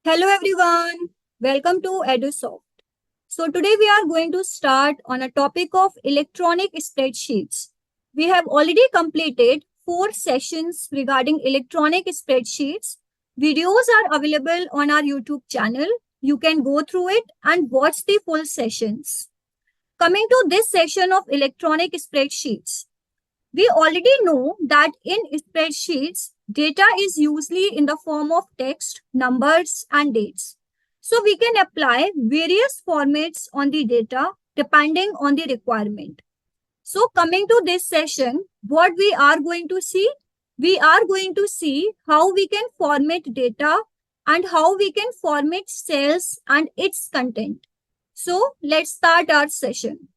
Hello everyone, welcome to EduSoft. So today we are going to start on a topic of electronic spreadsheets. We have already completed 4 sessions regarding electronic spreadsheets. Videos are available on our YouTube channel. You can go through it and watch the full sessions. Coming to this session of electronic spreadsheets, we already know that in spreadsheets, data is usually in the form of text, numbers, and dates. So we can apply various formats on the data depending on the requirement. So coming to this session, what we are going to see? We are going to see how we can format data and how we can format cells and its content. So let's start our session.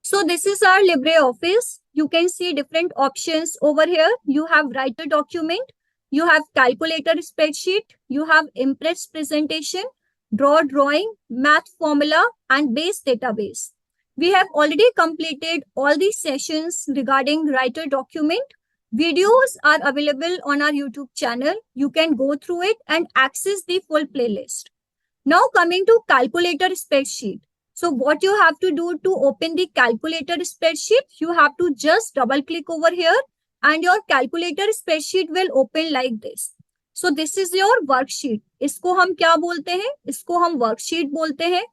So this is our LibreOffice. You can see different options over here. You have writer document, you have calculator spreadsheet, you have Impress presentation, draw drawing, math formula, and base database. We have already completed all these sessions regarding writer document. Videos are available on our YouTube channel. You can go through it and access the full playlist. Now coming to calculator spreadsheet. So what you have to do to open the calculator spreadsheet, you have to just double click over here and your calculator spreadsheet will open like this. So this is your worksheet. इसको हम क्या बोलते हैं? इसको हम worksheet बोलते हैं.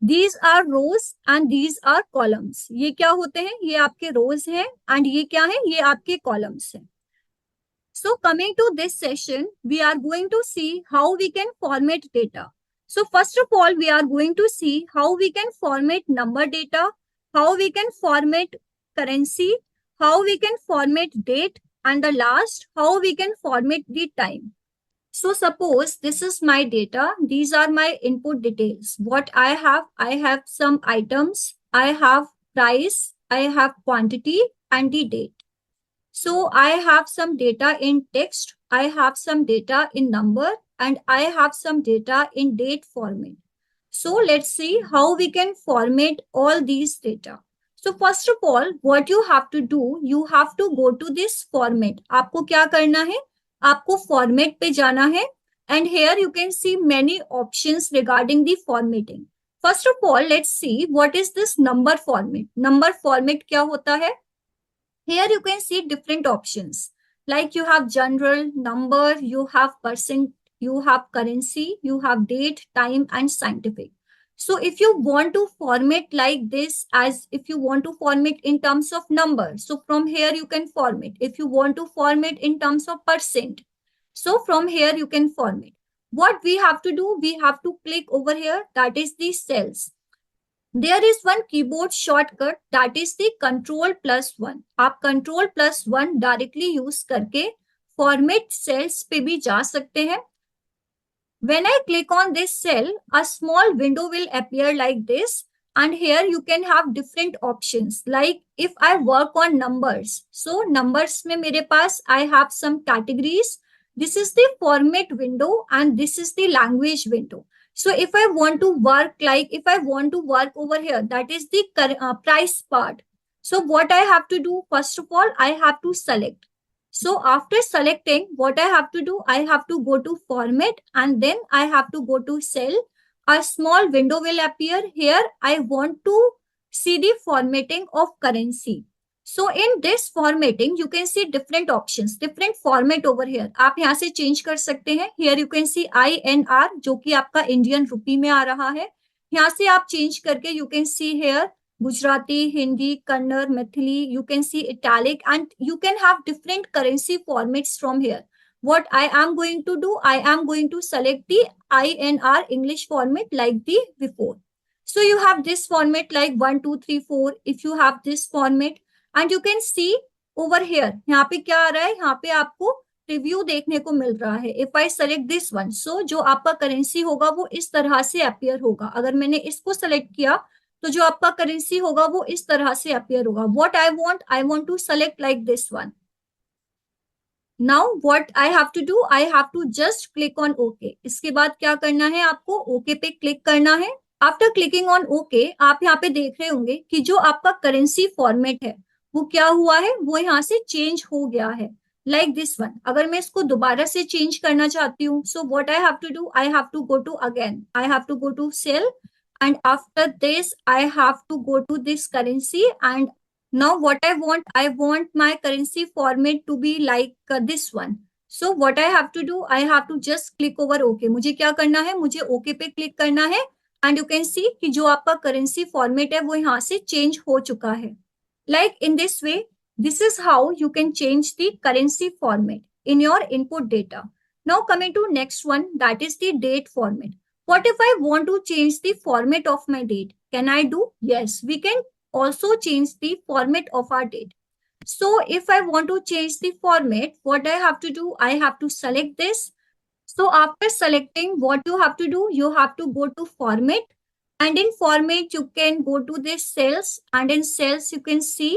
These are rows and these are columns. ये क्या होते हैं? ये आपके rows हैं and ये क्या है? ये आपके columns हैं. So coming to this session, we are going to see how we can format data. So first of all, we are going to see how we can format number data, how we can format currency, how we can format date, and the last, how we can format the time. So suppose this is my data. These are my input details. What I have some items, I have price, I have quantity, and the date. So I have some data in text, I have some data in number, and I have some data in date format. So let's see how we can format all these data. So first of all, what you have to do, you have to go to this format. आपको क्या करना है? आपको format पे जाना है. And here you can see many options regarding the formatting. First of all, let's see what is this number format. Number format क्या होता है? Here you can see different options. Like you have general, number, you have percent, you have currency, you have date, time, and scientific. So if you want to format like this, as if you want to format in terms of number, so from here you can format. If you want to format in terms of percent, so from here you can format. What we have to do, we have to click over here, that is the cells. There is one keyboard shortcut, that is the Ctrl+1. आप Ctrl+1 directly use करके format cells पे भी जा सकते हैं. When I click on this cell, a small window will appear like this, and here you can have different options. Like if I work on numbers, so numbers में मेरे पास I have some categories. This is the format window and this is the language window. So if I want to work over here, that is the price part. So what I have to do, first of all, I have to select. So after selecting, what I have to do, I have to go to format and then I have to go to cell. A small window will appear here. I want to see the formatting of currency. So in this formatting, you can see different options, different format over here. आप यहाँ से change कर सकते हैं. Here you can see INR, जो कि आपका Indian rupee में आ रहा है. यहाँ से आप change करके you can see here Gujarati, Hindi, Kannada, Maithili. You can see italic and you can have different currency formats from here. What I am going to do, I am going to select the INR English format like the before. So you have this format like 1, 2, 3, 4. If you have this format, and you can see over here, यहाँ पे क्या आ रहा है? यहाँ पे आपको preview देखने को मिल रहा है. If I select this one, so जो आपका करेंसी होगा वो इस तरह से अपीयर होगा. अगर मैंने इसको सेलेक्ट किया तो जो आपका करेंसी होगा वो इस तरह से अपीयर होगा. What I want to select like this one. Now what I have to do, I have to just click on OK. इसके बाद क्या करना है? आपको OK पे क्लिक करना है. आफ्टर क्लिकिंग ऑन OK, आप यहाँ पे देख रहे होंगे कि जो आपका करेंसी फॉर्मेट है वो क्या हुआ है? वो यहाँ से चेंज हो गया है. लाइक दिस वन, अगर मैं इसको दोबारा से चेंज करना चाहती हूँ, so what I have to do, I have to go to again, I have to go to cell, and after this I have to go to this currency, and now what I want my currency format to be like this one. So what I have to do, I have to just click over OK. मुझे क्या करना है, मुझे OK पे click करना है, and you can see कि जो आपका करेंसी फॉर्मेट है वो यहाँ से चेंज हो चुका है. Like in this way, this is how you can change the currency format in your input data. Now coming to next one, that is the date format. What if I want to change the format of my date? Can I do? Yes, we can also change the format of our date. So if I want to change the format, what I have to do, I have to select this. So after selecting, what you have to do, you have to go to format, and in format you can go to this cells, and in cells you can see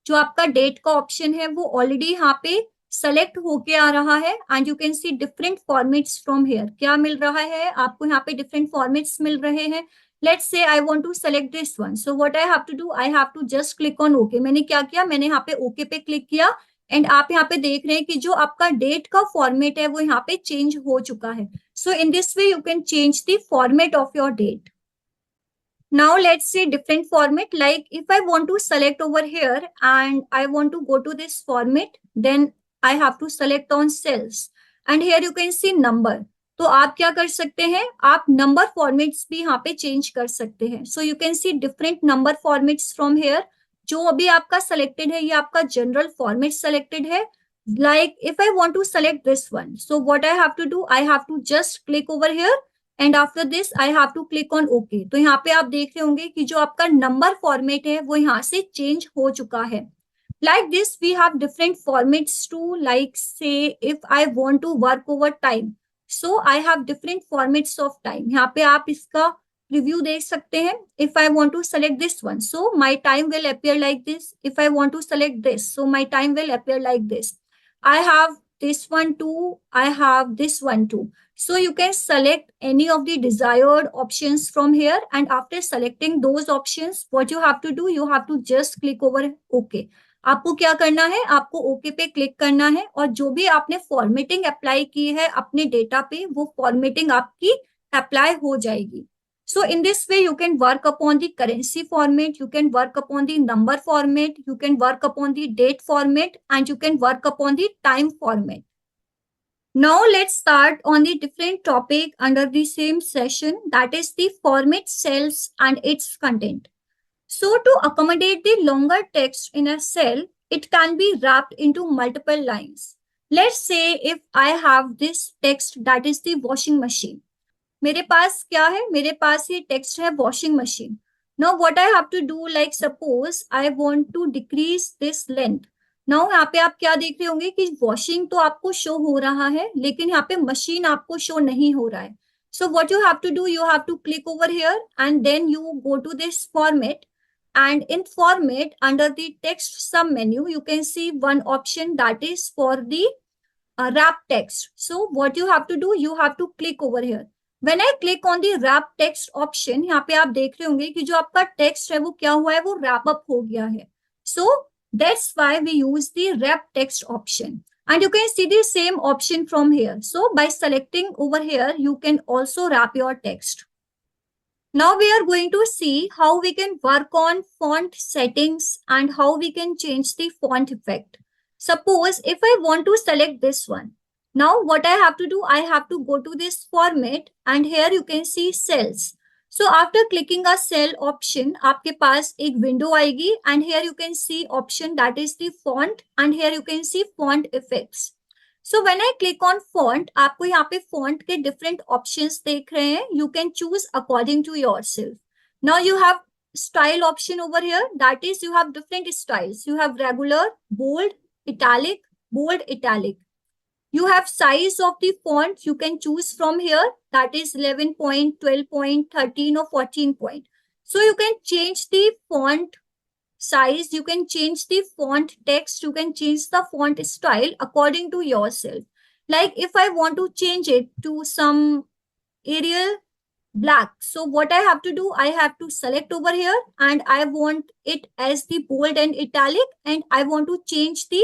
जो आपका date का option है वो already यहाँ पे select होके आ रहा है, and you can see different formats from here. क्या मिल रहा है आपको यहाँ पे, डिफरेंट फॉर्मेट्स मिल रहे हैं. Let's say I want to select this one, so what I have to do, I have to just click on okay. मैंने क्या किया, मैंने यहाँ पे ओके पे क्लिक किया, एंड आप यहाँ पे देख रहे हैं कि जो आपका डेट का फॉर्मेट है वो यहाँ पे चेंज हो चुका है. So in this way you can change the format of your date. Now let's say different format, like if I want to select over here and I want to go to this format, then I have to select on cells, and here you can see number. तो आप क्या कर सकते हैं, आप number formats भी यहाँ पे चेंज कर सकते हैं. So you can see different number formats from here. जो अभी आपका सेलेक्टेड है ये आपका जनरल फॉर्मेट सेलेक्टेड है. Like if I want to select this one, so what I have to do, I have to just click over here, and after this I have to click on okay. तो यहाँ पे आप देख रहे होंगे कि जो आपका नंबर फॉर्मेट है वो यहाँ से चेंज हो चुका है. Like this we have different formats too, like say if I want to work over time, so I have different formats of time. यहाँ पे आप इसका रिव्यू देख सकते हैं. If I want to select this one, so my time will appear like this. If I want to select this, so my time will appear like this. I have this one too, I have this one too. So you can select any of the desired options from here, and after selecting those options, what you have to do, you have to just click over OK. आपको क्या करना है, आपको OK पे click करना है, और जो भी आपने फॉर्मेटिंग अप्लाई की है अपने डेटा पे वो फॉर्मेटिंग आपकी अप्लाई हो जाएगी. So in this way you can work upon the currency format, you can work upon the number format, you can work upon the date format, and you can work upon the time format. Now let's start on the different topic under the same session, that is the format cells and its content. So to accommodate the longer text in a cell, it can be wrapped into multiple lines. Let's say if I have this text, that is the washing machine. मेरे पास क्या है, मेरे पास ये text है washing machine. Now what I have to do, like suppose I want to decrease this length. Now यहाँ पे आप क्या देख रहे होंगे कि वॉशिंग तो आपको शो हो रहा है, लेकिन यहाँ पे मशीन आपको शो नहीं हो रहा है. So what you have to do, you have to click over here and then you go to this format, and in format under the text sub menu you can see one option that is for the wrap text. So what you have to do, you have to click over here. When I click on the wrap text option, यहाँ पे आप देख रहे होंगे कि जो आपका text है वो क्या हुआ है, वो wrap up हो गया है. So that's why we use the wrap text option, and you can see the same option from here. So by selecting over here you can also wrap your text. Now we are going to see how we can work on font settings and how we can change the font effect. Suppose if I want to select this one, now what I have to do, I have to go to this format, and here you can see cells. So after clicking a cell option, आपके पास एक window आएगी, and here you can see option that is the font, and here you can see font effects. So when I click on font, आपको यहाँ पे font के different options देख रहे हैं. You can choose according to yourself. Now you have style option over here. That is, you have different styles. You have regular, bold, italic, bold, italic. You have size of the font. You can choose from here. That is 11 point, 12 point, 13 or 14 point. So you can change the font size, you can change the font text, you can change the font style according to yourself. Like if I want to change it to some Arial black, so what I have to do, I have to select over here, and I want it as the bold and italic, and I want to change the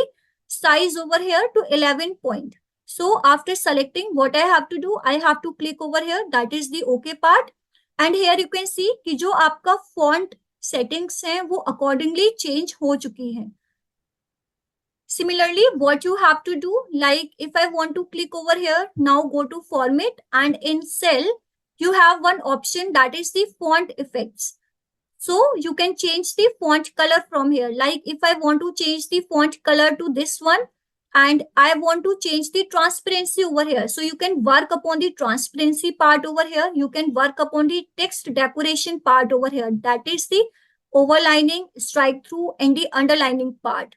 size over here to 11 point. So after selecting, what I have to do, I have to click over here, that is the OK part. And here you can see कि जो आपका font settings हैं वो accordingly change हो चुकी हैं. Similarly, what you have to do, like if I want to click over here, now go to format, and in cell, you have one option, that is the font effects. So you can change the font color from here. Like if I want to change the font color to this one, and I want to change the transparency over here. So you can work upon the transparency part over here. You can work upon the text decoration part over here. That is the overlining, strike through, and the underlining part.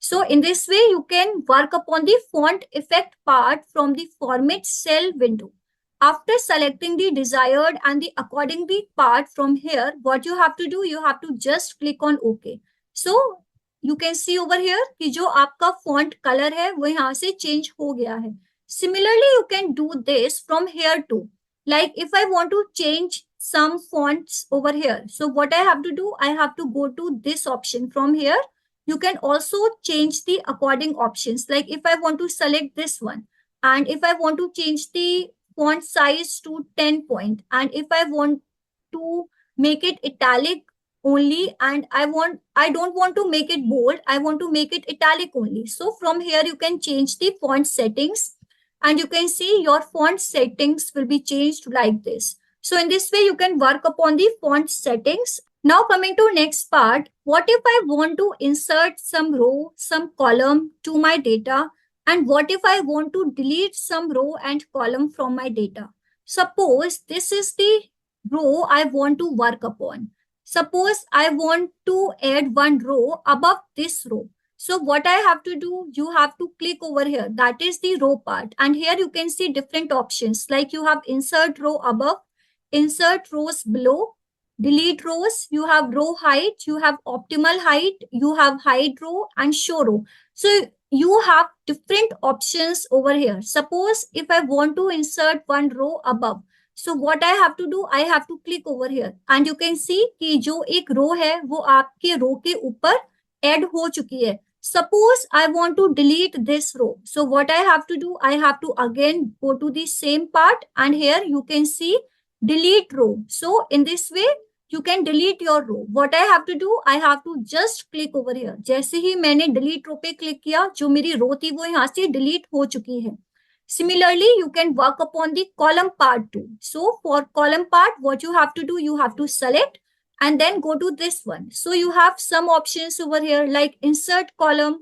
So in this way, you can work upon the font effect part from the format cell window. After selecting the desired and the accordingly part from here, what you have to do, you have to just click on OK. So you can see over here कि जो आपका font color है वो यहाँ से change हो गया है. Similarly, you can do this from here too. Like if I want to change some fonts over here, so what I have to do, I have to go to this option from here. You can also change the according options. Like if I want to select this one, and if I want to change the font size to 10 point, and if I want to make it italic only, and I don't want to make it bold, I want to make it italic only. So from here you can change the font settings, and you can see your font settings will be changed like this. So in this way you can work upon the font settings. Now coming to next part, what if I want to insert some row, some column to my data, and what if I want to delete some row and column from my data? Suppose this is the row I want to work upon. Suppose I want to add one row above this row. So what I have to do, you have to click over here. That is the row part. And here you can see different options. Like you have insert row above, insert rows below, delete rows, you have row height, you have optimal height, you have hide row and show row. So you have different options over here. Suppose if I want to insert one row above, so what I have to do, I have to click over here, and you can see कि जो एक row है वो आपके row के ऊपर add हो चुकी है. Suppose I want to delete this row. So what I have to do, I have to again go to the same part, and here you can see delete row. So in this way, you can delete your row. What I have to do, I have to just click over here. जैसे ही मैंने delete row पे click किया, जो मेरी row थी वो यहाँ से delete हो चुकी है. Similarly, you can work upon the column part too. So for column part, what you have to do, you have to select and then go to this one. So you have some options over here like insert column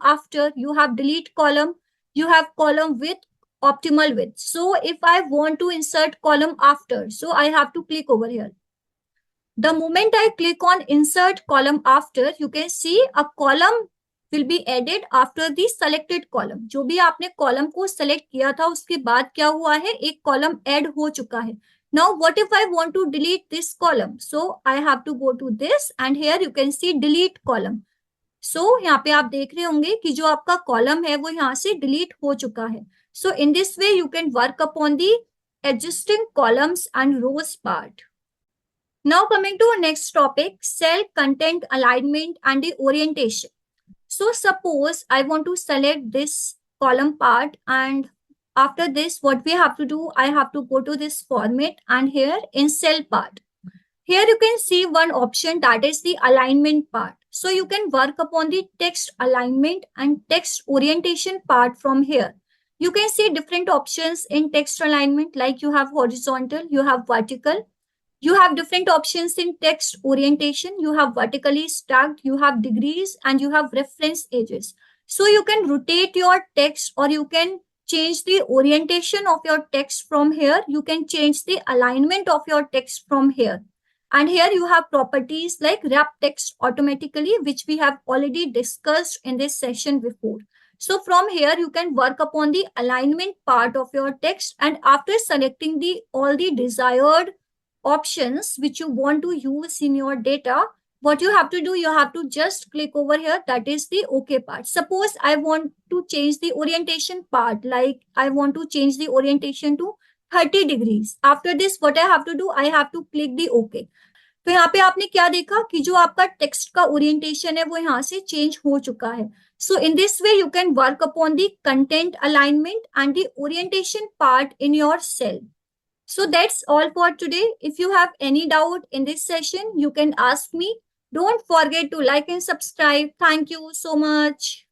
after, you have delete column, you have column width, optimal width. So if I want to insert column after, so I have to click over here. The moment I click on insert column after, you can see a column will be added after the selected column. जो भी आपने column को select किया था उसके बाद क्या हुआ है, एक column add हो चुका है. Now what if I want to delete this column? So I have to go to this, and here you can see delete column. So यहाँ पे आप देख रहे होंगे कि जो आपका column है वो यहाँ से delete हो चुका है. So in this way you can work upon the adjusting columns and rows part. Now coming to our next topic, cell content alignment and the orientation. So suppose I want to select this column part, and after this what we have to do, I have to go to this format, and here in cell part. Here you can see one option, that is the alignment part. So you can work upon the text alignment and text orientation part from here. You can see different options in text alignment, like you have horizontal, you have vertical. You have different options in text orientation. You have vertically stacked, you have degrees, and you have reference edges. So you can rotate your text, or you can change the orientation of your text from here. You can change the alignment of your text from here. And here you have properties like wrap text automatically, which we have already discussed in this session before. So from here, you can work upon the alignment part of your text, and after selecting all the desired options which you want to use in your data, what you have to do, you have to just click over here, that is the OK part. Suppose I want to change the orientation part, like I want to change the orientation to 30 degrees. After this, what I have to do, I have to click the OK. तो यहाँ पे आपने क्या देखा कि जो आपका text का ओरिएंटेशन है वो यहाँ से चेंज हो चुका है. So in this way, you can work upon the content alignment and the orientation part in your cell. So that's all for today. If you have any doubt in this session, you can ask me. Don't forget to like and subscribe. Thank you so much.